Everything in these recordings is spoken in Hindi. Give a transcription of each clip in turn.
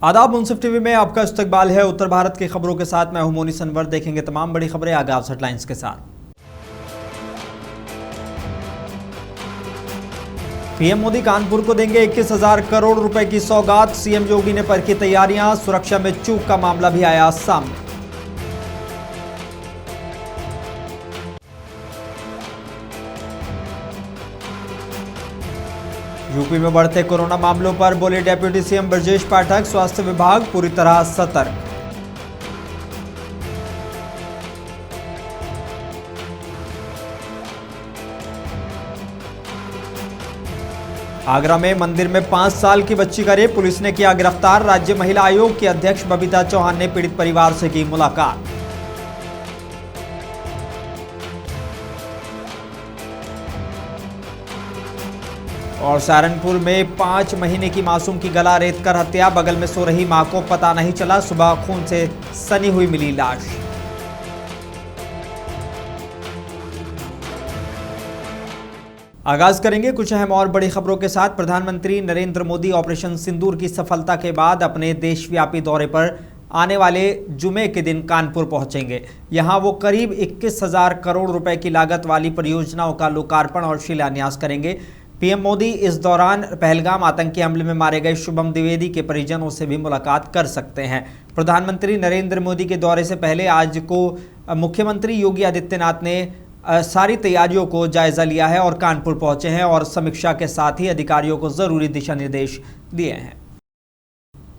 आदाब, मुंसिफ टीवी में आपका इस्तकबाल है। उत्तर भारत की खबरों के साथ मैं हूं मोनी सनवर। देखेंगे तमाम बड़ी खबरें आगाज हेडलाइंस के साथ। पीएम मोदी कानपुर को देंगे 21,000 करोड़ रुपए की सौगात। सीएम योगी ने परखी तैयारियां। सुरक्षा में चूक का मामला भी आया सामने। यूपी में बढ़ते कोरोना मामलों पर बोले डेप्यूटी सीएम ब्रजेश पाठक, स्वास्थ्य विभाग पूरी तरह सतर्क। आगरा में मंदिर में 5 साल की बच्ची का रेप, पुलिस ने किया गिरफ्तार। राज्य महिला आयोग की अध्यक्ष बबीता चौहान ने पीड़ित परिवार से की मुलाकात। और सहारनपुर में 5 महीने की मासूम की गला रेतकर हत्या, बगल में सो रही मां को पता नहीं चला, सुबह खून से सनी हुई मिली लाश। आगाज करेंगे कुछ अहम और बड़ी खबरों के साथ। प्रधानमंत्री नरेंद्र मोदी ऑपरेशन सिंदूर की सफलता के बाद अपने देशव्यापी दौरे पर आने वाले जुमे के दिन कानपुर पहुंचेंगे। यहां वो करीब 21,000 करोड़ रुपए की लागत वाली परियोजनाओं का लोकार्पण और शिलान्यास करेंगे। पीएम मोदी इस दौरान पहलगाम आतंकी हमले में मारे गए शुभम द्विवेदी के परिजनों से भी मुलाकात कर सकते हैं। प्रधानमंत्री नरेंद्र मोदी के दौरे से पहले आज को मुख्यमंत्री योगी आदित्यनाथ ने सारी तैयारियों को जायजा लिया है और कानपुर पहुंचे हैं और समीक्षा के साथ ही अधिकारियों को जरूरी दिशा निर्देश दिए हैं।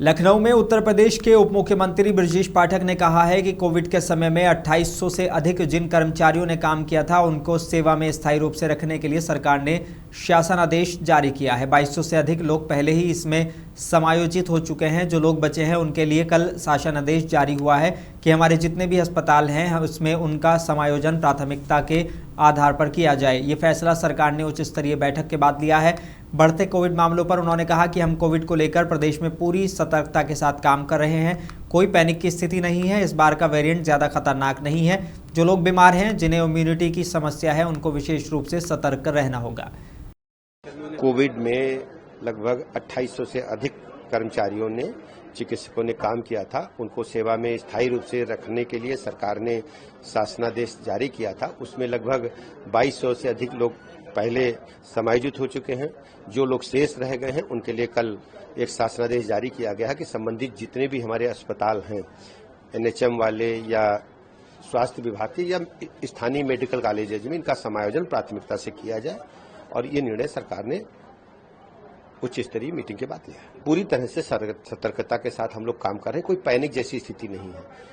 लखनऊ में उत्तर प्रदेश के उप मुख्यमंत्री ब्रजेश पाठक ने कहा है कि कोविड के समय में 2800 से अधिक जिन कर्मचारियों ने काम किया था उनको सेवा में स्थायी रूप से रखने के लिए सरकार ने शासनादेश जारी किया है। 2200 से अधिक लोग पहले ही इसमें समायोजित हो चुके हैं। जो लोग बचे हैं उनके लिए कल शासनादेश जारी हुआ है कि हमारे जितने भी अस्पताल हैं उसमें उनका समायोजन प्राथमिकता के आधार पर किया जाए। ये फैसला सरकार ने उच्च स्तरीय बैठक के बाद लिया है। बढ़ते कोविड मामलों पर उन्होंने कहा कि हम कोविड को लेकर प्रदेश में पूरी सतर्कता के साथ काम कर रहे हैं। कोई पैनिक की स्थिति नहीं है। इस बार का वेरिएंट ज़्यादा खतरनाक नहीं है। जो लोग बीमार हैं, जिन्हें इम्यूनिटी की समस्या है, उनको विशेष रूप से सतर्क रहना होगा। कोविड में लगभग 2800 से अधिक कर्मचारियों ने, चिकित्सकों ने काम किया था। उनको सेवा में स्थायी रूप से रखने के लिए सरकार ने शासनादेश जारी किया था। उसमें लगभग 2200 से अधिक लोग पहले समायोजित हो चुके हैं। जो लोग शेष रह गए हैं उनके लिए कल एक शासनादेश जारी किया गया है कि संबंधित जितने भी हमारे अस्पताल हैं, एनएचएम वाले या स्वास्थ्य विभाग के या स्थानीय मेडिकल कॉलेजेज में इनका समायोजन प्राथमिकता से किया जाए। और ये निर्णय सरकार ने उच्च स्तरीय मीटिंग के बाद लिया है। पूरी तरह से सतर्कता के साथ हम लोग काम कर रहे हैं। कोई पैनिक जैसी स्थिति नहीं है।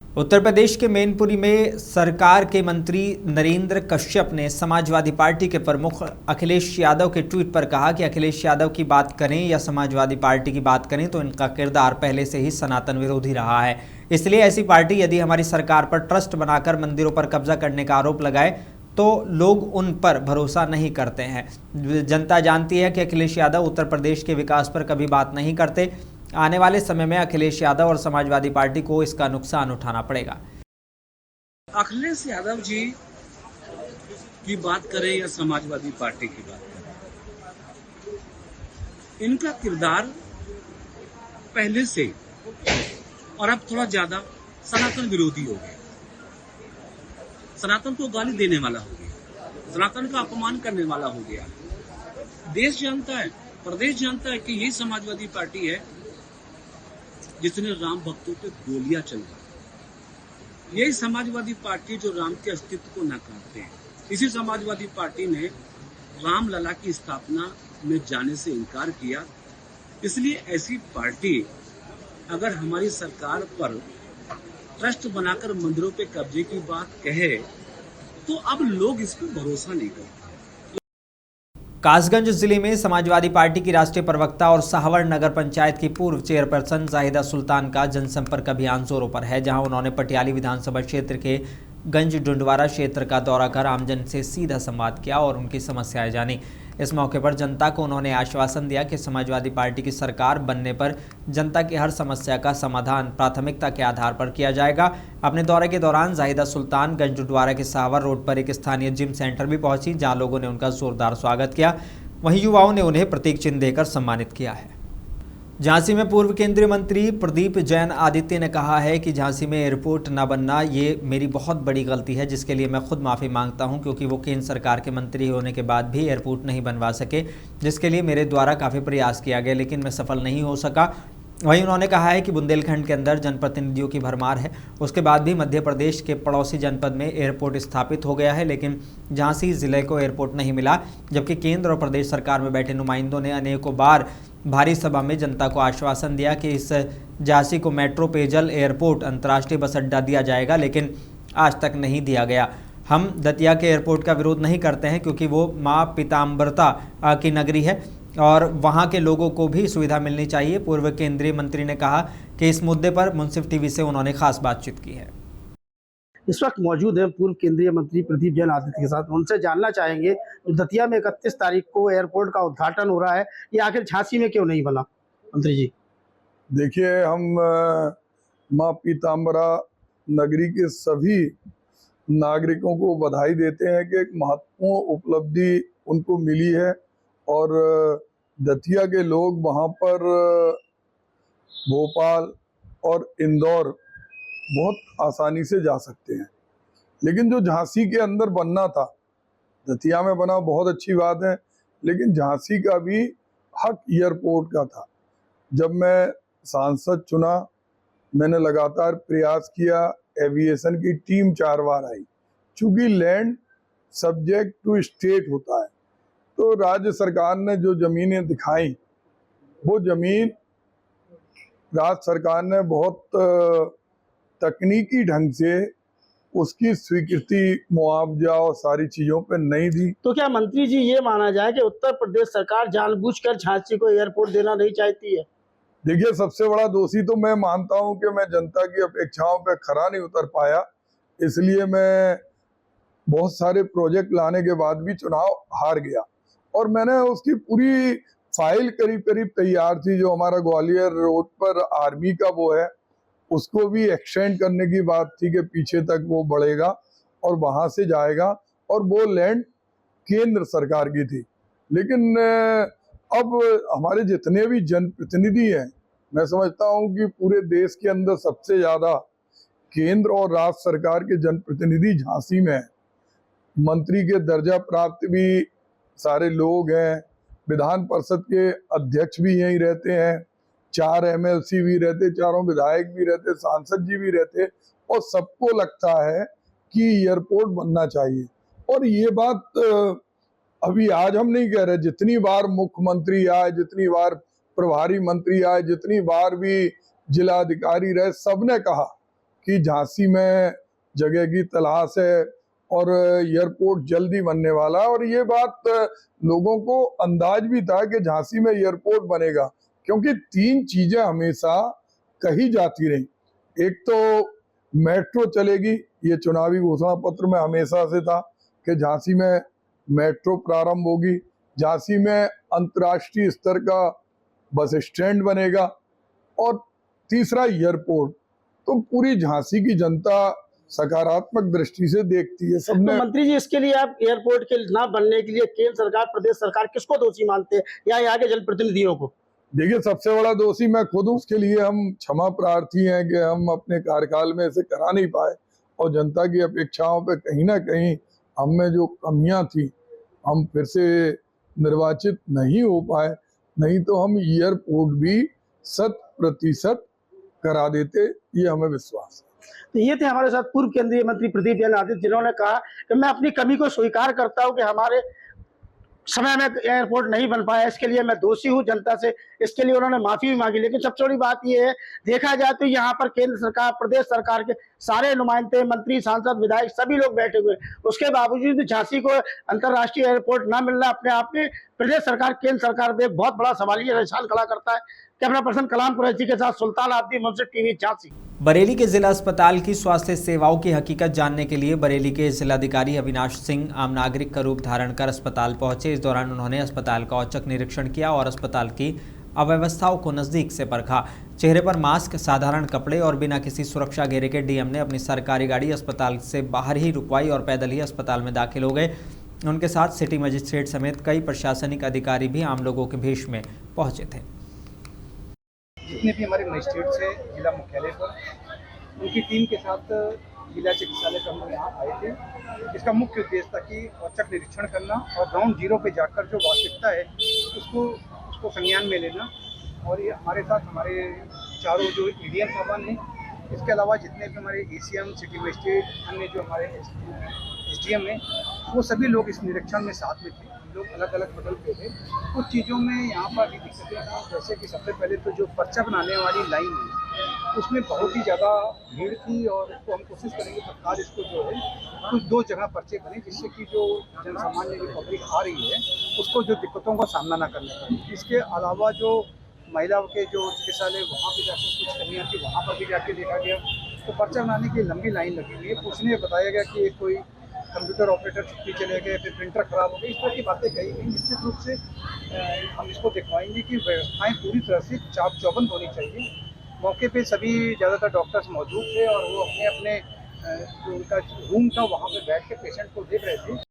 उत्तर प्रदेश के मैनपुरी में सरकार के मंत्री नरेंद्र कश्यप ने समाजवादी पार्टी के प्रमुख अखिलेश यादव के ट्वीट पर कहा कि अखिलेश यादव की बात करें या समाजवादी पार्टी की बात करें तो इनका किरदार पहले से ही सनातन विरोधी रहा है। इसलिए ऐसी पार्टी यदि हमारी सरकार पर ट्रस्ट बनाकर मंदिरों पर कब्जा करने का आरोप लगाए तो लोग उन पर भरोसा नहीं करते हैं। जनता जानती है कि अखिलेश यादव उत्तर प्रदेश के विकास पर कभी बात नहीं करते। आने वाले समय में अखिलेश यादव और समाजवादी पार्टी को इसका नुकसान उठाना पड़ेगा। अखिलेश यादव जी की बात करें या समाजवादी पार्टी की बात करें, इनका किरदार पहले से और अब थोड़ा ज्यादा सनातन विरोधी हो गया। सनातन को गाली देने वाला हो गया, सनातन का अपमान करने वाला हो गया। देश जानता है, प्रदेश जानता है कि यही समाजवादी पार्टी है जिसने राम भक्तों पे गोलियां चलाई। यही समाजवादी पार्टी जो राम के अस्तित्व को नकारते हैं। इसी समाजवादी पार्टी ने रामलला की स्थापना में जाने से इनकार किया। इसलिए ऐसी पार्टी अगर हमारी सरकार पर ट्रस्ट बनाकर मंदिरों पे कब्जे की बात कहे तो अब लोग इस पर भरोसा नहीं करते। कासगंज जिले में समाजवादी पार्टी की राष्ट्रीय प्रवक्ता और सहावर नगर पंचायत की पूर्व चेयरपर्सन जाहिदा सुल्तान का जनसंपर्क अभियान जोरों पर है, जहां उन्होंने पटियाली विधानसभा क्षेत्र के गंज डुंडवारा क्षेत्र का दौरा कर आमजन से सीधा संवाद किया और उनकी समस्याएं जानी। इस मौके पर जनता को उन्होंने आश्वासन दिया कि समाजवादी पार्टी की सरकार बनने पर जनता की हर समस्या का समाधान प्राथमिकता के आधार पर किया जाएगा। अपने दौरे के दौरान जाहिदा सुल्तान गंज डुंडवारा के सावर रोड पर एक स्थानीय जिम सेंटर भी पहुंची, जहां लोगों ने उनका जोरदार स्वागत किया। वहीं युवाओं ने उन्हें प्रतीक चिन्ह देकर सम्मानित किया है। झांसी में पूर्व केंद्रीय मंत्री प्रदीप जैन आदित्य ने कहा है कि झांसी में एयरपोर्ट न बनना ये मेरी बहुत बड़ी गलती है, जिसके लिए मैं खुद माफ़ी मांगता हूं, क्योंकि वो केंद्र सरकार के मंत्री होने के बाद भी एयरपोर्ट नहीं बनवा सके, जिसके लिए मेरे द्वारा काफ़ी प्रयास किया गया लेकिन मैं सफल नहीं हो सका। वहीं उन्होंने कहा है कि बुंदेलखंड के अंदर जनप्रतिनिधियों की भरमार है, उसके बाद भी मध्य प्रदेश के पड़ोसी जनपद में एयरपोर्ट स्थापित हो गया है, लेकिन झांसी जिले को एयरपोर्ट नहीं मिला, जबकि केंद्र और प्रदेश सरकार में बैठे नुमाइंदों ने अनेकों बार भारी सभा में जनता को आश्वासन दिया कि इस झांसी को मेट्रो, पेयजल, एयरपोर्ट, अंतर्राष्ट्रीय बस अड्डा दिया जाएगा, लेकिन आज तक नहीं दिया गया। हम दतिया के एयरपोर्ट का विरोध नहीं करते हैं क्योंकि वो माँ पीताम्बरता की नगरी है और वहाँ के लोगों को भी सुविधा मिलनी चाहिए। पूर्व केंद्रीय मंत्री ने कहा कि इस मुद्दे पर मुंसिफ टीवी से उन्होंने खास बातचीत की है। इस वक्त मौजूद हैं पूर्व केंद्रीय मंत्री प्रदीप जैन आदित्य के साथ। उनसे जानना चाहेंगे दतिया में 31 तारीख को एयरपोर्ट का उद्घाटन हो रहा है, ये आखिर झांसी में क्यों नहीं बना? मंत्री जी देखिए, हम माँ पीताम्बरा नगरी के सभी नागरिकों को बधाई देते हैं कि एक महत्वपूर्ण उपलब्धि उनको मिली है और दतिया के लोग वहाँ पर भोपाल और इंदौर बहुत आसानी से जा सकते हैं। लेकिन जो झांसी के अंदर बनना था, दतिया में बना बहुत अच्छी बात है, लेकिन झांसी का भी हक एयरपोर्ट का था। जब मैं सांसद चुना, मैंने लगातार प्रयास किया, एविएशन की टीम 4 बार आई। चूंकि लैंड सब्जेक्ट टू स्टेट होता है, तो राज्य सरकार ने जो जमीनें दिखाई, वो जमीन राज्य सरकार ने बहुत तकनीकी ढंग से उसकी स्वीकृति, मुआवजा और सारी चीजों पे नहीं दी। तो क्या मंत्री जी ये माना जाए कि उत्तर प्रदेश सरकार जानबूझकर झांसी को एयरपोर्ट देना नहीं चाहती है? देखिए, सबसे बड़ा दोषी तो मैं मानता हूं कि मैं जनता की अपेक्षाओं पे खरा नहीं उतर पाया, इसलिए मैं बहुत सारे प्रोजेक्ट लाने के बाद भी चुनाव हार गया। और मैंने उसकी पूरी फाइल करीब करीब तैयार थी। जो हमारा ग्वालियर रोड पर आर्मी का वो है, उसको भी एक्सटेंड करने की बात थी कि पीछे तक वो बढ़ेगा और वहां से जाएगा, और वो लैंड केंद्र सरकार की थी। लेकिन अब हमारे जितने भी जनप्रतिनिधि हैं, मैं समझता हूं कि पूरे देश के अंदर सबसे ज्यादा केंद्र और राज्य सरकार के जनप्रतिनिधि झांसी में है। मंत्री के दर्जा प्राप्त भी सारे लोग हैं, विधान परिषद के अध्यक्ष भी यहीं रहते हैं, 4 MLC भी रहते, 4 विधायक भी रहते, सांसद जी भी रहते, और सबको लगता है कि एयरपोर्ट बनना चाहिए। और ये बात अभी आज हम नहीं कह रहे, जितनी बार मुख्यमंत्री आए, जितनी बार प्रभारी मंत्री आए, जितनी बार भी जिला अधिकारी रहे, सबने कहा कि झांसी में जगह की तलाश है और एयरपोर्ट जल्दी बनने वाला। और ये बात लोगों को अंदाज भी था कि झांसी में एयरपोर्ट बनेगा, क्योंकि 3 चीजें हमेशा कही जाती रही। एक तो मेट्रो चलेगी, ये चुनावी घोषणा पत्र में हमेशा से था कि झांसी में मेट्रो प्रारंभ होगी, झांसी में अंतर्राष्ट्रीय स्तर का बस स्टैंड बनेगा, और तीसरा एयरपोर्ट। तो पूरी झांसी की जनता सकारात्मक दृष्टि से देखती है। सबने तो मंत्री जी, इसके लिए आप एयरपोर्ट के ना बनने के लिए केंद्र सरकार, प्रदेश सरकार किसको दोषी मानते हैं, या यहाँ के जनप्रतिनिधियों को? देखिए, सबसे बड़ा दोषी मैं खुद हूँ। उसके लिए हम क्षमा प्रार्थी हैं कि हम अपने कार्यकाल में इसे करा नहीं पाए, और जनता की अपेक्षाओं पे कहीं ना कहीं हम में जो कमियां थी, हम फिर से निर्वाचित नहीं हो पाए। नहीं तो हम एयरपोर्ट भी 100% करा देते, ये हमें विश्वास है। तो ये थे हमारे साथ पूर्व केंद्रीय मंत्री प्रदीप जैन आदित्य, जिन्होंने कहा कि मैं अपनी कमी को स्वीकार करता हूं कि हमारे समय में एयरपोर्ट नहीं बन पाया, इसके लिए मैं दोषी हूं जनता से। इसके लिए उन्होंने माफी भी मांगी। लेकिन सबसे बड़ी बात यह है, देखा जाए तो यहाँ पर केंद्र सरकार, प्रदेश सरकार के सारे नुमाइंदे, मंत्री, सांसद, विधायक सभी लोग बैठे हुए, उसके बावजूद झांसी को अंतर्राष्ट्रीय एयरपोर्ट न मिलना अपने आप में प्रदेश सरकार, केंद्र सरकार पे एक बहुत बड़ा सवालिया निशान खड़ा करता है। कैमरा पर्सन कलाम कुरैशी के साथ सुल्तान आब्दी, मुंसिफ टीवी, झांसी। बरेली के जिला अस्पताल की स्वास्थ्य सेवाओं की हकीकत जानने के लिए बरेली के जिलाधिकारी अविनाश सिंह आम नागरिक का रूप धारण कर अस्पताल पहुंचे। इस दौरान उन्होंने अस्पताल का औचक निरीक्षण किया और अस्पताल की अव्यवस्थाओं को नज़दीक से परखा। चेहरे पर मास्क, साधारण कपड़े और बिना किसी सुरक्षा घेरे के डीएम ने अपनी सरकारी गाड़ी अस्पताल से बाहर ही रुकवाई और पैदल ही अस्पताल में दाखिल हो गए। उनके साथ सिटी मजिस्ट्रेट समेत कई प्रशासनिक अधिकारी भी आम लोगों के भेष में पहुंचे थे। जितने भी हमारे मजिस्ट्रेट्स हैं जिला मुख्यालय पर, उनकी टीम के साथ जिला चिकित्सालय पर हम लोग यहाँ आए थे। इसका मुख्य उद्देश्य था कि औचक निरीक्षण करना और ग्राउंड जीरो पे जाकर जो वास्तविकता है उसको संज्ञान में लेना। और ये हमारे साथ हमारे चारों जो एडीएम साहबान हैं, इसके अलावा जितने भी हमारे एसीएम, सिटी मजिस्ट्रेट, अन्य जो हमारे एसडीएम हैं, वो सभी लोग इस निरीक्षण में साथ में थे। हम लोग अलग अलग बदल पे थे। कुछ चीज़ों में यहाँ पर भी दिक्कतें हैं, जैसे कि सबसे पहले तो जो पर्चा बनाने वाली लाइन है उसमें बहुत ही ज़्यादा भीड़ थी, और इसको हम कोशिश करेंगे सरकार इसको जो है कुछ 2 जगह पर्चे बने, जिससे कि जो जनसामान्य जो पब्लिक आ रही है उसको जो दिक्कतों का सामना ना करना पड़े। इसके अलावा जो महिलाओं के जो चिकित्सालय वहाँ पे जाकर कुछ कमियाँ थी, वहाँ पर भी जाके देखा गया तो पर्चा बनाने की लंबी लाइन लगी हुई है। पूछने में बताया गया कि कोई कंप्यूटर ऑपरेटर छुट्टी चले गए, फिर प्रिंटर खराब हो गई, इस तरह की बातें कही गई। निश्चित रूप से हम इसको दिखवाएंगे कि व्यवस्थाएं पूरी तरह से चाक चौबंद होनी चाहिए। मौके पे सभी ज़्यादातर डॉक्टर्स मौजूद थे और वो अपने अपने जो उनका रूम था वहाँ पे बैठ के पेशेंट को देख रहे थे।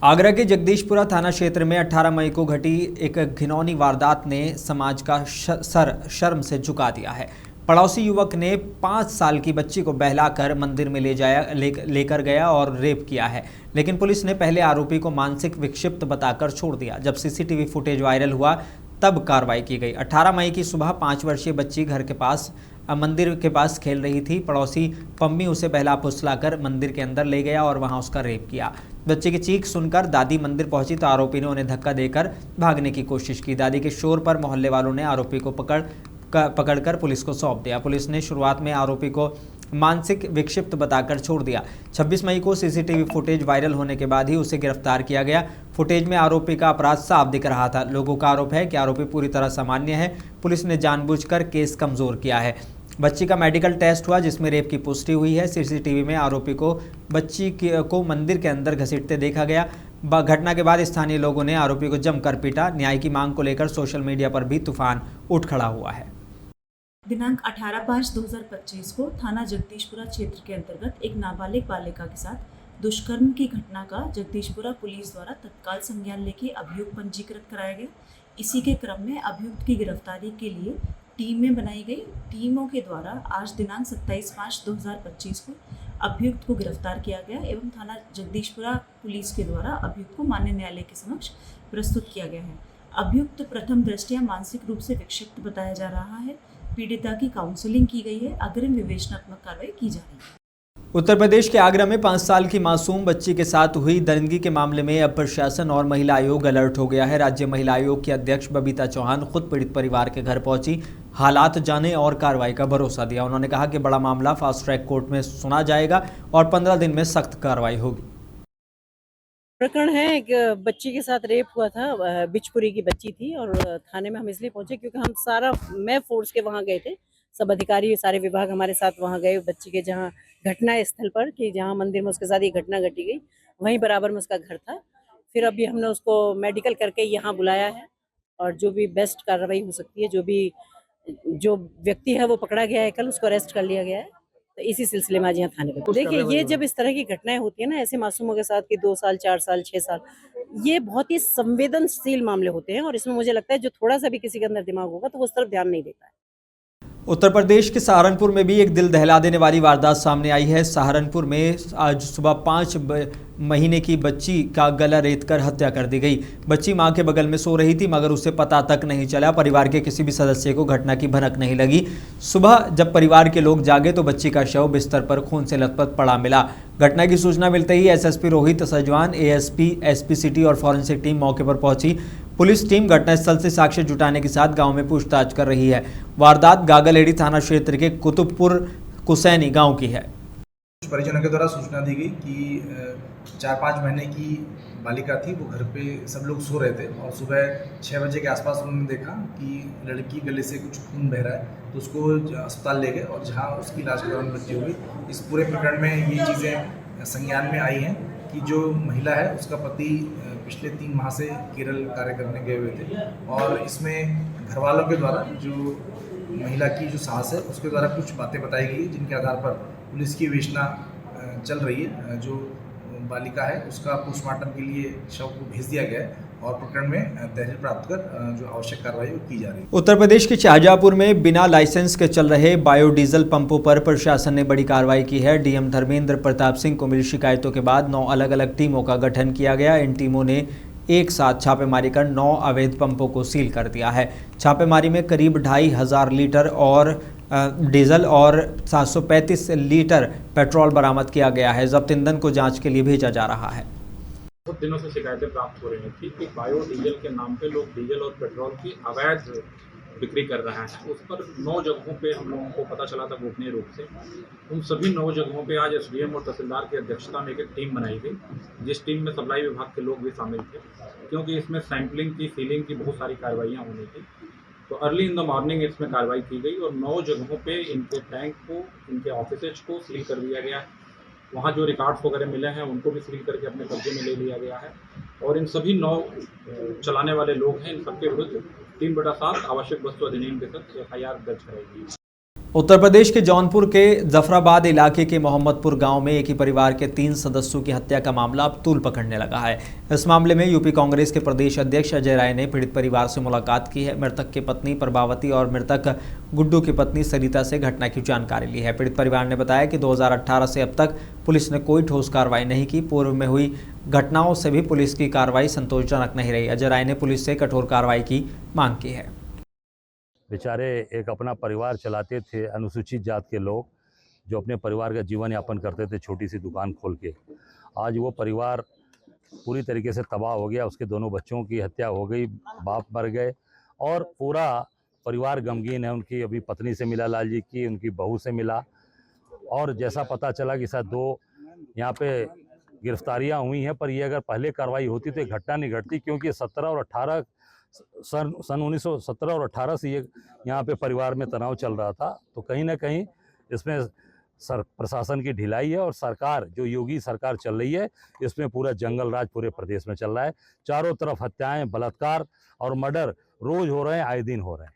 आगरा के जगदीशपुरा थाना क्षेत्र में 18 मई को घटी एक घिनौनी वारदात ने समाज का सर शर्म से झुका दिया है। पड़ोसी युवक ने 5 साल की बच्ची को बहलाकर मंदिर में लेकर गया और रेप किया है, लेकिन पुलिस ने पहले आरोपी को मानसिक विक्षिप्त बताकर छोड़ दिया। जब सीसीटीवी फुटेज वायरल हुआ तब कार्रवाई की गई। 18 मई की सुबह 5 वर्षीय बच्ची घर के पास मंदिर के पास खेल रही थी। पड़ोसी पम्मी उसे बहला फुसलाकर मंदिर के अंदर ले गया और वहां उसका रेप किया। बच्चे की चीख सुनकर दादी मंदिर पहुंची तो आरोपी ने उन्हें धक्का देकर भागने की कोशिश की। दादी के शोर पर मोहल्ले वालों ने आरोपी को पकड़कर पुलिस को सौंप दिया। पुलिस ने शुरुआत में आरोपी को मानसिक विक्षिप्त बताकर छोड़ दिया। 26 मई को सीसीटीवी फुटेज वायरल होने के बाद ही उसे गिरफ्तार किया गया। फुटेज में आरोपी का अपराध साफ दिख रहा था। लोगों का आरोप है कि आरोपी पूरी तरह सामान्य है। पुलिस ने जानबूझकर केस कमजोर किया है। बच्ची का मेडिकल टेस्ट हुआ जिसमें रेप की पुष्टि हुई है। सीसीटीवी में आरोपी को बच्ची को मंदिर के अंदर घसीटते देखा गया। घटना के बाद स्थानीय लोगों ने आरोपी को जमकर पीटा। न्याय की मांग को लेकर सोशल मीडिया पर भी तूफान उठ खड़ा हुआ है। दिनांक 18/5/2025 को थाना जगदीशपुरा क्षेत्र के अंतर्गत एक नाबालिग बालिका के साथ दुष्कर्म की घटना का जगदीशपुरा पुलिस द्वारा तत्काल संज्ञान लेके अभियुक्त पंजीकृत कराया गया। इसी के क्रम में अभियुक्त की गिरफ्तारी के लिए टीमें बनाई गई। टीमों के द्वारा आज दिनांक 27/5/2025 को अभियुक्त को गिरफ्तार किया गया एवं थाना जगदीशपुरा पुलिस के द्वारा अभियुक्त को मान्य न्यायालय के समक्ष प्रस्तुत किया गया है। अभियुक्त प्रथम दृष्टया मानसिक रूप से विक्षिप्त बताया जा रहा है। पीड़िता की काउंसलिंग की गई है। अग्रिम विवेचनात्मक कार्रवाई की जा रही है। उत्तर प्रदेश के आगरा में 5 साल की मासूम बच्ची के साथ हुई दरिंदगी के मामले में अब प्रशासन और महिला आयोग अलर्ट हो गया है। राज्य महिला आयोग की अध्यक्ष बबीता चौहान खुद पीड़ित परिवार के घर पहुंची, हालात जाने और कार्रवाई का भरोसा दिया। उन्होंने कहा कि बड़ा मामला फास्ट ट्रैक कोर्ट में सुना जाएगा और 15 दिन में सख्त कार्रवाई होगी। प्रकरण है, एक बच्ची के साथ रेप हुआ था। बिचपुरी की बच्ची थी और थाने में हम इसलिए पहुंचे क्योंकि मैं फोर्स के वहां गए थे। सब अधिकारी, सारे विभाग हमारे साथ वहां गए। बच्ची के जहां घटना स्थल पर कि जहां मंदिर में उसके साथ ये घटना घटी गई, वहीं बराबर में उसका घर था। फिर अभी हमने उसको मेडिकल करके यहाँ बुलाया है और जो भी बेस्ट कार्रवाई हो सकती है, जो व्यक्ति है वो पकड़ा गया है, कल उसको अरेस्ट कर लिया गया है। तो इसी सिलसिले में आज यहाँ थाने पर देखिए, ये जब इस तरह की घटनाएं होती है ना ऐसे मासूमों के साथ कि 2 साल 4 साल 6 साल, ये बहुत ही संवेदनशील मामले होते हैं और इसमें मुझे लगता है जो थोड़ा सा भी किसी के अंदर दिमाग होगा तो वो उस तरफ ध्यान नहीं देता है। उत्तर प्रदेश के सहारनपुर में भी एक दिल दहला देने वाली वारदात सामने आई है। सहारनपुर में आज सुबह 5 महीने की बच्ची का गला रेतकर हत्या कर दी गई। बच्ची मां के बगल में सो रही थी मगर उसे पता तक नहीं चला। परिवार के किसी भी सदस्य को घटना की भनक नहीं लगी। सुबह जब परिवार के लोग जागे तो बच्ची का शव बिस्तर पर खून से लथपथ पड़ा मिला। घटना की सूचना मिलते ही SSP Rohit Sajwan, ASP, SP city और फॉरेंसिक टीम मौके पर पहुंची। पुलिस टीम घटनास्थल से साक्ष्य जुटाने के साथ गांव में पूछताछ कर रही है। वारदात गागलेडी थाना क्षेत्र के कुतुबपुर कुसैनी गांव की है। परिजनों के द्वारा सूचना दी गई कि 4-5 महीने की बालिका थी, वो घर पे सब लोग सो रहे थे और सुबह 6 बजे के आसपास उन्होंने देखा कि लड़की गले से कुछ खून बह रहा है, तो उसको अस्पताल ले गए और जहाँ उसकी इलाज के दौरान मृत्यु हुई। इस पूरे प्रकरण में ये चीज़ें संज्ञान में आई हैं कि जो महिला है उसका पति पिछले 3 माह से केरल कार्य करने गए हुए थे और इसमें घर वालों के द्वारा जो महिला की जो सास है उसके द्वारा कुछ बातें बताई गई जिनके आधार पर पुलिस की विवेचना चल रही है। जो बालिका है उसका पोस्टमार्टम के लिए शव को भेज दिया गया है और प्रकरण में तहरीर प्राप्त कर जो आवश्यक कार्रवाई वो की जा रही है। उत्तर प्रदेश के शाहजहांपुर में बिना लाइसेंस के चल रहे बायोडीजल पंपों पर प्रशासन ने बड़ी कार्रवाई की है। डीएम धर्मेंद्र प्रताप सिंह को मिली शिकायतों के बाद 9 अलग अलग टीमों का गठन किया गया। इन टीमों ने एक साथ छापेमारी कर 9 अवैध पंपों को सील कर दिया है। छापेमारी में करीब 2,500 लीटर और डीजल और 735 लीटर पेट्रोल बरामद किया गया है। जब्त ईंधन को जांच के लिए भेजा जा रहा है। बहुत दिनों से शिकायतें प्राप्त हो रही थी कि बायोडीजल के नाम पे लोग डीजल और पेट्रोल की अवैध बिक्री कर रहे हैं। उस पर 9 जगहों पे हम लोगों को पता चला था गोपनीय रूप से। उन सभी 9 जगहों पे आज एसडीएम और तहसीलदार की अध्यक्षता में एक टीम बनाई गई, जिस टीम में सप्लाई विभाग के लोग भी शामिल थे, क्योंकि इसमें सैंपलिंग की, सीलिंग की बहुत सारी कार्रवाइयाँ होनी थी। तो अर्ली इन द मॉर्निंग इसमें कार्रवाई की गई और 9 जगहों पे इनके टैंक को, इनके ऑफिसेज को सील कर दिया गया है। वहाँ जो रिकॉर्ड्स वगैरह मिले हैं उनको भी सील करके अपने कब्जे में ले लिया गया है और इन सभी 9 चलाने वाले लोग हैं, इन सबके विरुद्ध 3/7 आवश्यक वस्तु अधिनियम के तहत FIR दर्ज कराई गई। उत्तर प्रदेश के जौनपुर के जफराबाद इलाके के मोहम्मदपुर गांव में एक ही परिवार के 3 सदस्यों की हत्या का मामला अब तूल पकड़ने लगा है। इस मामले में यूपी कांग्रेस के प्रदेश अध्यक्ष अजय राय ने पीड़ित परिवार से मुलाकात की है। मृतक की पत्नी प्रभावती और मृतक गुड्डू की पत्नी सरिता से घटना की जानकारी ली है। पीड़ित परिवार ने बताया कि 2018 से अब तक पुलिस ने कोई ठोस कार्रवाई नहीं की। पूर्व में हुई घटनाओं से भी पुलिस की कार्रवाई संतोषजनक नहीं रही। अजय राय ने पुलिस से कठोर कार्रवाई की मांग की है। बेचारे एक अपना परिवार चलाते थे, अनुसूचित जात के लोग जो अपने परिवार का जीवन यापन करते थे छोटी सी दुकान खोल के। आज वो परिवार पूरी तरीके से तबाह हो गया। उसके दोनों बच्चों की हत्या हो गई, बाप मर गए और पूरा परिवार गमगीन है। उनकी अभी पत्नी से मिला लाल जी की, उनकी बहू से मिला और जैसा पता चला कि शायद 2 यहाँ पे गिरफ्तारियाँ हुई हैं, पर ये अगर पहले कार्रवाई होती तो ये घटना नहीं घटती, क्योंकि 17 और 18 सन 1917 और 18 से ये यहाँ पे परिवार में तनाव चल रहा था। तो कहीं ना कहीं इसमें प्रशासन की ढिलाई है और सरकार जो योगी सरकार चल रही है इसमें पूरा जंगल राज पूरे प्रदेश में चल रहा है। चारों तरफ हत्याएं, बलात्कार और मर्डर रोज हो रहे हैं, आए दिन हो रहे हैं।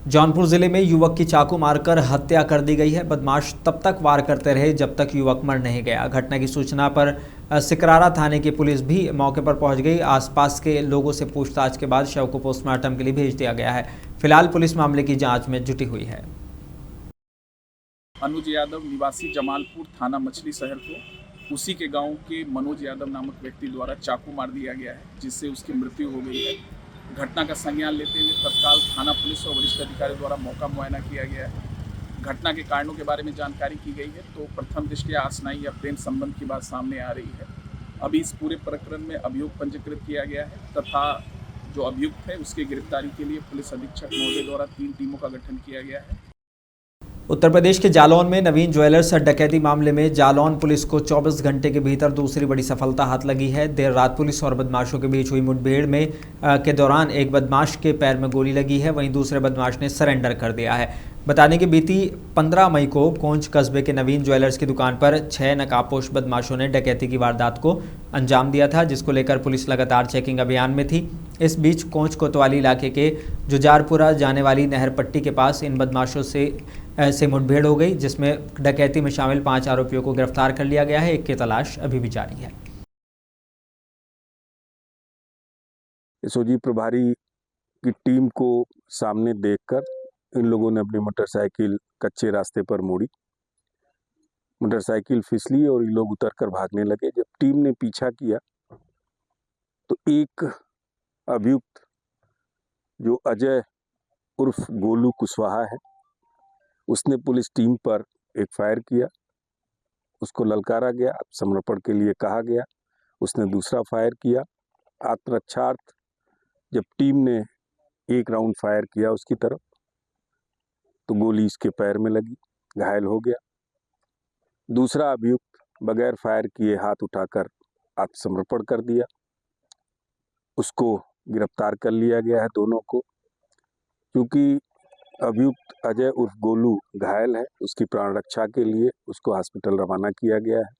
जौनपुर जिले में युवक की चाकू मारकर हत्या कर दी गई है। बदमाश तब तक वार करते रहे जब तक युवक मर नहीं गया। घटना की सूचना पर सिकरारा थाने की पुलिस भी मौके पर पहुंच गई। आसपास के लोगों से पूछताछ के बाद शव को पोस्टमार्टम के लिए भेज दिया गया है। फिलहाल पुलिस मामले की जांच में जुटी हुई है। अनुज यादव निवासी जमालपुर थाना मछली शहर को उसी के गाँव के मनोज यादव नामक व्यक्ति द्वारा चाकू मार दिया गया है, जिससे उसकी मृत्यु हो गई है। घटना का संज्ञान लेते हुए तत्काल थाना पुलिस और वरिष्ठ अधिकारी द्वारा मौका मुआयना किया गया है। घटना के कारणों के बारे में जानकारी की गई है। तो प्रथम दृष्टया आशनाई या प्रेम संबंध की बात सामने आ रही है। अभी इस पूरे प्रकरण में अभियोग पंजीकृत किया गया है तथा जो अभियुक्त है उसकी गिरफ्तारी के लिए पुलिस अधीक्षक महोदय द्वारा 3 टीमों का गठन किया गया है। उत्तर प्रदेश के जालौन में नवीन ज्वेलर्स डकैती मामले में जालौन पुलिस को 24 घंटे के भीतर दूसरी बड़ी सफलता हाथ लगी है। देर रात पुलिस और बदमाशों के बीच हुई मुठभेड़ में के दौरान एक बदमाश के पैर में गोली लगी है, वहीं दूसरे बदमाश ने सरेंडर कर दिया है। बताने की बीती 15 मई को कोंच कस्बे के नवीन ज्वेलर्स की दुकान पर 6 नकाबपोश बदमाशों ने डकैती की वारदात को अंजाम दिया था, जिसको लेकर पुलिस लगातार चेकिंग अभियान में थी। इस बीच कोंच कोतवाली इलाके के जुजारपुरा जाने वाली नहर पट्टी के पास इन बदमाशों से मुठभेड़ हो गई, जिसमें डकैती में शामिल 5 आरोपियों को गिरफ्तार कर लिया गया है। एक की तलाश अभी भी जारी है। एसओजी प्रभारी की टीम को सामने देखकर इन लोगों ने अपनी मोटरसाइकिल कच्चे रास्ते पर मोड़ी। मोटरसाइकिल फिसली और ये लोग उतरकर भागने लगे। जब टीम ने पीछा किया तो एक अभियुक्त जो अजय उर्फ गोलू कुशवाहा है, उसने पुलिस टीम पर एक फायर किया। उसको ललकारा गया, समर्पण के लिए कहा गया। उसने दूसरा फायर किया। आत्मरक्षार्थ जब टीम ने एक राउंड फायर किया उसकी तरफ, तो गोली इसके पैर में लगी, घायल हो गया। दूसरा अभियुक्त बगैर फायर किए हाथ उठाकर आत्मसमर्पण कर दिया। उसको गिरफ्तार कर लिया गया है दोनों को। क्योंकि अभियुक्त अजय उर्फ गोलू घायल है, उसकी प्राण रक्षा के लिए उसको हॉस्पिटल रवाना किया गया है।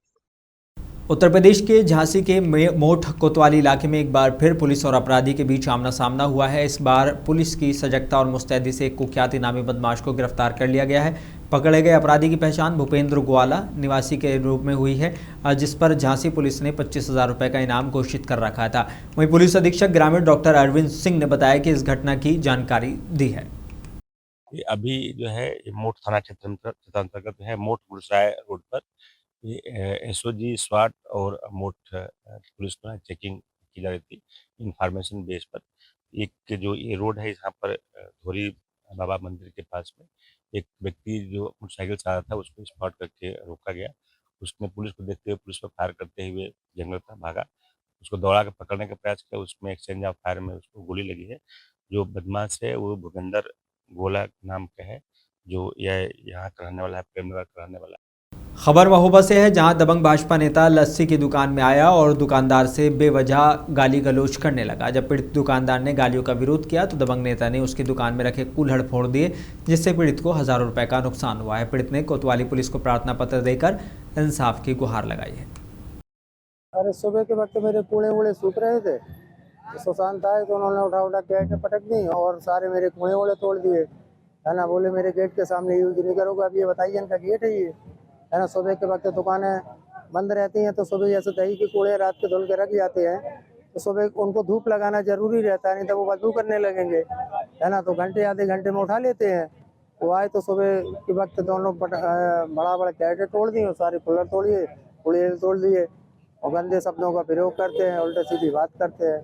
उत्तर प्रदेश के झांसी के मोठ कोतवाली इलाके में एक बार फिर पुलिस और अपराधी के बीच आमना सामना हुआ है। इस बार पुलिस की सजगता और मुस्तैदी से एक कुख्यात इनामी बदमाश को गिरफ्तार कर लिया गया है। पकड़े गए अपराधी की पहचान भूपेंद्र ग्वाला निवासी के रूप में हुई है, जिस पर झांसी पुलिस ने 25,000 रुपये का इनाम घोषित कर रखा था। वहीं पुलिस अधीक्षक ग्रामीण डॉक्टर अरविंद सिंह ने बताया कि इस घटना की जानकारी दी है। ये अभी जो है मोट थाना क्षेत्र अंतर्गत है, मोट गुरसराय रोड पर ये एसओजी स्वाट और मोट पुलिस द्वारा चेकिंग की जा रही थी। इंफॉर्मेशन बेस पर एक जो ये रोड है यहाँ पर धोरी बाबा मंदिर के पास में एक व्यक्ति जो मोटरसाइकिल से आ रहा था उसको स्पॉट करके रोका गया। उसने पुलिस को देखते हुए पुलिस पर फायर करते हुए जंगल तक भागा। उसको दौड़ा के पकड़ने का प्रयास किया, उसमें एक्सचेंज ऑफ फायर में उसको गोली लगी है। जो बदमाश है वो भूपेंद्र गोला नाम का है, जो यह यहाँ का रहने वाला है, प्रेमनगर का रहने वाला है। खबर महोबा से है, जहां दबंग भाजपा नेता लस्सी की दुकान में आया और दुकानदार से बेवजह गाली गलौज करने लगा। जब पीड़ित दुकानदार ने गालियों का विरोध किया तो दबंग नेता ने उसकी दुकान में रखे कुल्हड़ फोड़ दिए, जिससे पीड़ित को हजारों रुपए का नुकसान हुआ है। पीड़ित ने कोतवाली पुलिस को प्रार्थना पत्र देकर इंसाफ की गुहार लगाई है। अरे सुबह के वक्त मेरे कूड़े वूड़े सूख रहे थे, सुशांत आए तो उन्होंने उठा गेट पटक दी और सारे मेरे कूड़े वूड़े तोड़ दिए, है ना। बोले मेरे गेट के सामने यूज नहीं करोगे। अब ये बताइए इनका गेट है ये, है ना। सुबह के वक्त दुकानें बंद रहती हैं तो सुबह जैसे दही के कूड़े रात के धुल के रख जाते हैं तो सुबह उनको धूप लगाना जरूरी रहता है, नहीं तो वो बदबू करने लगेंगे, है ना। तो घंटे आधे घंटे में उठा लेते हैं। वो आए तो सुबह के वक्त दोनों बड़ा बड़ा कैरेट तोड़ दिए और सारे कुल्हड़ तोड़िए, कूड़े तोड़ दिए और गंदे शब्दों का प्रयोग करते हैं, उल्टे सीधी बात करते हैं।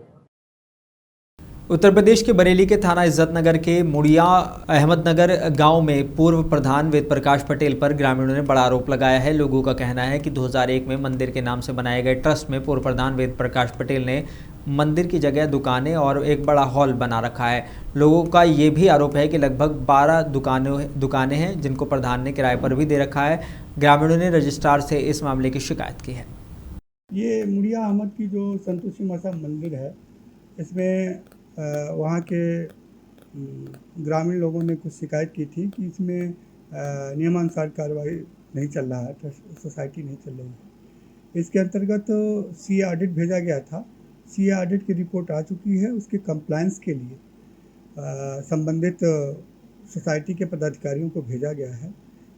उत्तर प्रदेश के बरेली के थाना इज्जतनगर के मुड़िया अहमदनगर गांव में पूर्व प्रधान वेद प्रकाश पटेल पर ग्रामीणों ने बड़ा आरोप लगाया है। लोगों का कहना है कि 2001 में मंदिर के नाम से बनाए गए ट्रस्ट में पूर्व प्रधान वेद प्रकाश पटेल ने मंदिर की जगह दुकानें और एक बड़ा हॉल बना रखा है। लोगों का ये भी आरोप है कि लगभग 12 दुकानें हैं जिनको प्रधान ने किराए पर भी दे रखा है। ग्रामीणों ने रजिस्ट्रार से इस मामले की शिकायत की है। ये मुड़िया अहमद की जो संतोषी माता मंदिर है, इसमें वहाँ के ग्रामीण लोगों ने कुछ शिकायत की थी कि इसमें नियमानुसार कार्रवाई नहीं चल रहा है, ट्रस्ट सोसाइटी नहीं चल रही है। इसके अंतर्गत सीए ऑडिट भेजा गया था। सीए ऑडिट की रिपोर्ट आ चुकी है। उसके कंप्लायंस के लिए संबंधित सोसाइटी के पदाधिकारियों को भेजा गया है।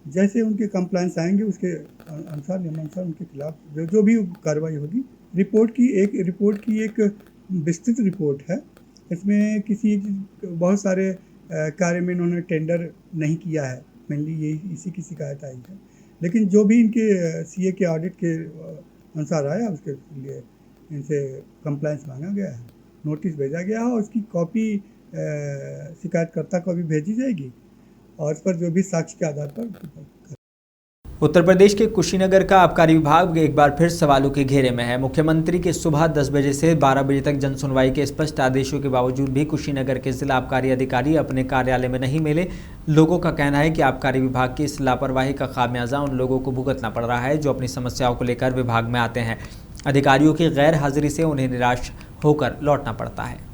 जैसे उनके कंप्लायंस आएंगे उसके अनुसार नियमानुसार उनके खिलाफ जो भी कार्रवाई होगी। रिपोर्ट की एक विस्तृत रिपोर्ट है। इसमें बहुत सारे कार्य में इन्होंने टेंडर नहीं किया है, मेनली यही इसी की शिकायत आई है। लेकिन जो भी इनके सीए के ऑडिट के अनुसार आया उसके लिए इनसे कंप्लायंस मांगा गया है, नोटिस भेजा गया है और उसकी कॉपी शिकायतकर्ता को भी भेजी जाएगी और इस पर जो भी साक्ष्य के आधार पर। उत्तर प्रदेश के कुशीनगर का आबकारी विभाग एक बार फिर सवालों के घेरे में है। मुख्यमंत्री के सुबह 10 बजे से 12 बजे तक जन सुनवाई के स्पष्ट आदेशों के बावजूद भी कुशीनगर के जिला आबकारी अधिकारी अपने कार्यालय में नहीं मिले। लोगों का कहना है कि आबकारी विभाग की इस लापरवाही का खामियाजा उन लोगों को भुगतना पड़ रहा है जो अपनी समस्याओं को लेकर विभाग में आते हैं। अधिकारियों की गैर हाजिरी से उन्हें निराश होकर लौटना पड़ता है।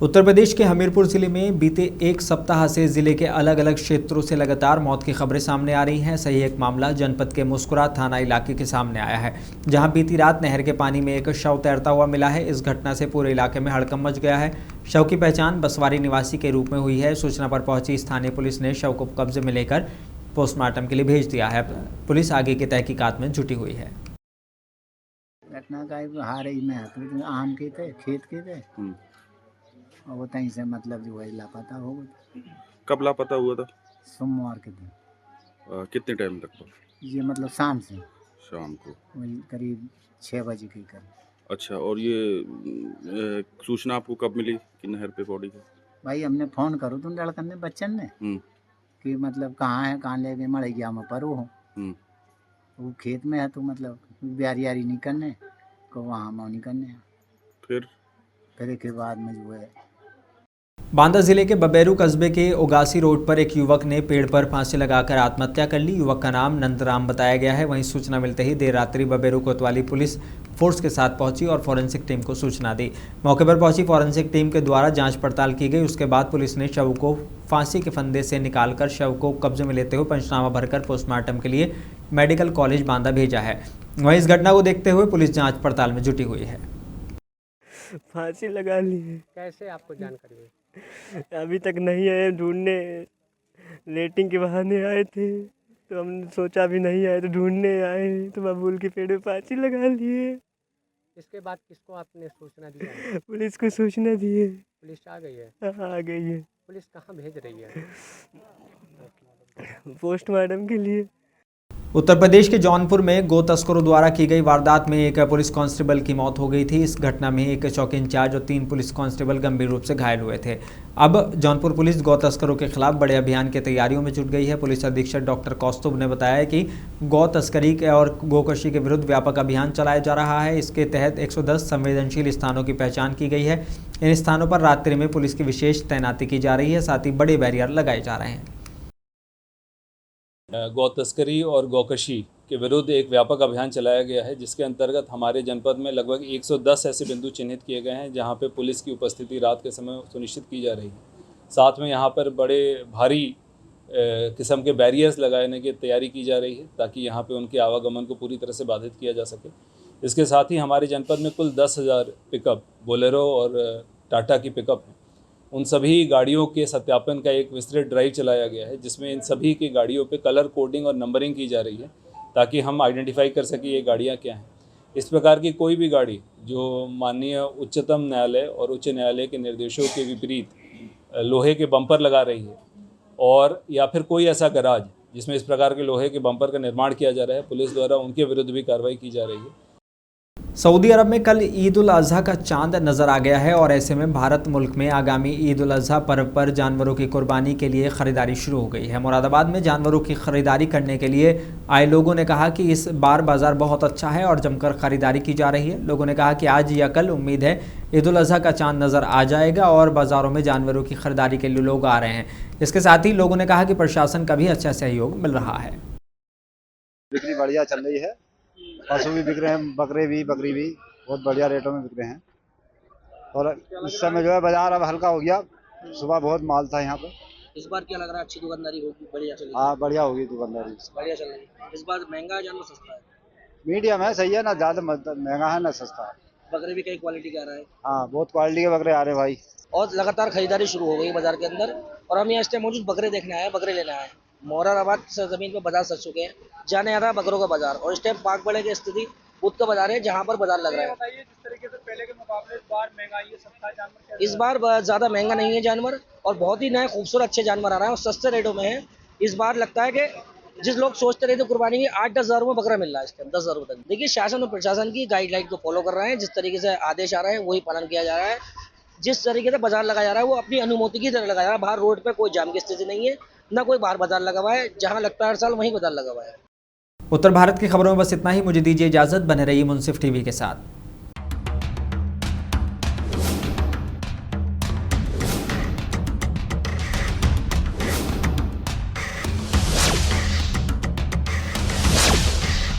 उत्तर प्रदेश के हमीरपुर जिले में बीते एक सप्ताह से जिले के अलग अलग क्षेत्रों से लगातार मौत की खबरें सामने आ रही हैं। सही एक मामला जनपद के मुस्कुरा थाना इलाके के सामने आया है, जहां बीती रात नहर के पानी में एक शव तैरता हुआ मिला है। इस घटना से पूरे इलाके में हड़कंप मच गया है। शव की पहचान बसवारी निवासी के रूप में हुई है। सूचना पर पहुंची स्थानीय पुलिस ने शव को कब्जे में लेकर पोस्टमार्टम के लिए भेज दिया है। पुलिस आगे की तहकीकात में जुटी हुई है। घटना का हारे में आम के थे, खेत के थे और वो तहीं से मतलब जो है लापता हो गया। कब लापता हुआ था? सोमवार के दिन। कितने टाइम तक? ये मतलब शाम को वही करीब 6 बजे के करीब। अच्छा, और ये सूचना आपको कब मिली कि नहर पे बॉडी है? भाई हमने फ़ोन करो तुम लड़कन ने बच्चन ने कि मतलब कहाँ है, कहाँ ले गए, मड़ैया में परो हो। वो खेत में है तो मतलब ब्यारी नहीं करने को वहाँ मौनी करने। फिर के बाद में जो है बांदा जिले के बबेरू कस्बे के उगासी रोड पर एक युवक ने पेड़ पर फांसी लगाकर आत्महत्या कर ली। युवक का नाम नंदराम बताया गया है। वहीं सूचना मिलते ही देर रात्रि बबेरू कोतवाली पुलिस फोर्स के साथ पहुंची और फॉरेंसिक टीम को सूचना दी। मौके पर पहुंची फॉरेंसिक टीम के द्वारा जांच पड़ताल की गई। उसके बाद पुलिस ने शव को फांसी के फंदे से निकालकर शव को कब्जे में लेते हुए पंचनामा भरकर पोस्टमार्टम के लिए मेडिकल कॉलेज बांदा भेजा है। वहीं इस घटना को देखते हुए पुलिस जाँच पड़ताल में जुटी हुई है। फांसी लगा ली है। कैसे आपको जानकारी हुई? अभी तक नहीं है, ढूंढने रेटिंग के बहाने आए थे, तो हमने सोचा भी नहीं आए तो ढूंढने आए, तो बबूल के पेड़ में फांसी लगा लिए। इसके बाद किसको आपने सूचना दी है? पुलिस को सूचना दी है। पुलिस आ गई है? हाँ, आ गई है। पुलिस कहाँ भेज रही है? पोस्टमार्टम के लिए। उत्तर प्रदेश के जौनपुर में गो तस्करों द्वारा की गई वारदात में एक पुलिस कांस्टेबल की मौत हो गई थी। इस घटना में एक चौकी इंचार्ज और 3 पुलिस कांस्टेबल गंभीर रूप से घायल हुए थे। अब जौनपुर पुलिस गौ तस्करों के खिलाफ बड़े अभियान की तैयारियों में जुट गई है। पुलिस अधीक्षक डॉक्टर कौस्तुभ ने बताया कि गौ तस्करी और गोकशी के विरुद्ध व्यापक अभियान चलाया जा रहा है। इसके तहत 110 संवेदनशील स्थानों की पहचान की गई है। इन स्थानों पर रात्रि में पुलिस की विशेष तैनाती की जा रही है, साथ ही बड़े बैरियर लगाए जा रहे हैं। गौ तस्करी और गौकशी के विरुद्ध एक व्यापक अभियान चलाया गया है, जिसके अंतर्गत हमारे जनपद में लगभग 110 ऐसे बिंदु चिन्हित किए गए हैं जहां पे पुलिस की उपस्थिति रात के समय सुनिश्चित की जा रही है। साथ में यहां पर बड़े भारी किस्म के बैरियर्स लगाने की तैयारी की जा रही है, ताकि यहां पे उनके आवागमन को पूरी तरह से बाधित किया जा सके। इसके साथ ही हमारे जनपद में कुल 10,000 पिकअप, बोलेरो और टाटा की पिकअप हैं। उन सभी गाड़ियों के सत्यापन का एक विस्तृत ड्राइव चलाया गया है, जिसमें इन सभी की गाड़ियों पे कलर कोडिंग और नंबरिंग की जा रही है, ताकि हम आइडेंटिफाई कर सकें ये गाड़ियाँ क्या हैं। इस प्रकार की कोई भी गाड़ी जो माननीय उच्चतम न्यायालय और उच्च न्यायालय के निर्देशों के विपरीत लोहे के बम्पर लगा रही है, और या फिर कोई ऐसा गैराज जिसमें इस प्रकार के लोहे के बम्पर का निर्माण किया जा रहा है, पुलिस द्वारा उनके विरुद्ध भी कार्रवाई की जा रही है। सऊदी अरब में कल ईद उल अजहा का चांद नजर आ गया है और ऐसे में भारत मुल्क में आगामी ईद उल अजहा पर्व पर जानवरों की कुर्बानी के लिए ख़रीदारी शुरू हो गई है। मुरादाबाद में जानवरों की ख़रीदारी करने के लिए आए लोगों ने कहा कि इस बार बाज़ार बहुत अच्छा है और जमकर ख़रीदारी की जा रही है। लोगों ने कहा कि आज या कल उम्मीद है ईद उल अजहा का चांद नज़र आ जाएगा और बाज़ारों में जानवरों की ख़रीदारी के लिए लोग आ रहे हैं। इसके साथ ही लोगों ने कहा कि प्रशासन का भी अच्छा सहयोग मिल रहा है। बिक्री बढ़िया चल रही है, पशु भी बिक रहे हैं, बकरे भी, बकरी भी बहुत बढ़िया रेटों में बिक रहे हैं। और इस समय जो है बाजार अब हल्का हो गया, सुबह बहुत माल था यहाँ पर। इस बार क्या लग रहा है, अच्छी दुकानदारी होगी, बढ़िया चलेगी? हाँ, बढ़िया होगी दुकानदारी, बढ़िया चल रही है। इस बार महंगा है जानवर सस्ता है? मीडियम है, सही है ना, ज्यादा महंगा है ना सस्ता है। बकरे भी कई क्वालिटी के आ रहा है? हाँ, बहुत क्वालिटी के बकरे आ रहे हैं भाई। और लगातार खरीदारी शुरू हो गई बाजार के अंदर, और हम यहाँ इस टाइम मौजूद बकरे देखने आए, बकरे लेने आए। मोरादाबाद जमीन पर बाजार सज चुके हैं, जाने आ रहा है बकरों का बाजार, और इस टाइम पाकबड़े की स्थिति बुध का बाजार है, जहाँ पर बाजार लग रहा है। बताइए, जिस तरीके से पहले के मुकाबले इस बार महंगाई है, सस्ता जानवर इस बार ज्यादा महंगा नहीं है जानवर, और बहुत ही नए खूबसूरत अच्छे जानवर आ रहे हैं और सस्ते रेटों में है। इस बार लगता है कि जिस लोग सोचते रहे थे कुर्बानी की 8-10 हज़ार में बकरा मिल रहा है, इस टाइम 10 हज़ार रुपये तक। देखिए, शासन और प्रशासन की गाइडलाइन को फॉलो कर रहे हैं, जिस तरीके से आदेश आ रहे हैं वही पालन किया जा रहा है। जिस तरीके से बाजार लगाया जा रहा है वो अपनी अनुमति की तरह लगाया जा रहा है। बाहर रोड पे कोई जाम की स्थिति नहीं है, ना कोई बाहर बाजार लगा हुआ है, जहाँ लगता है हर साल वहीं बाजार लगा हुआ है। उत्तर भारत की खबरों में बस इतना ही। मुझे दीजिए इजाज़त, बने रहिए मुंसिफ टीवी के साथ।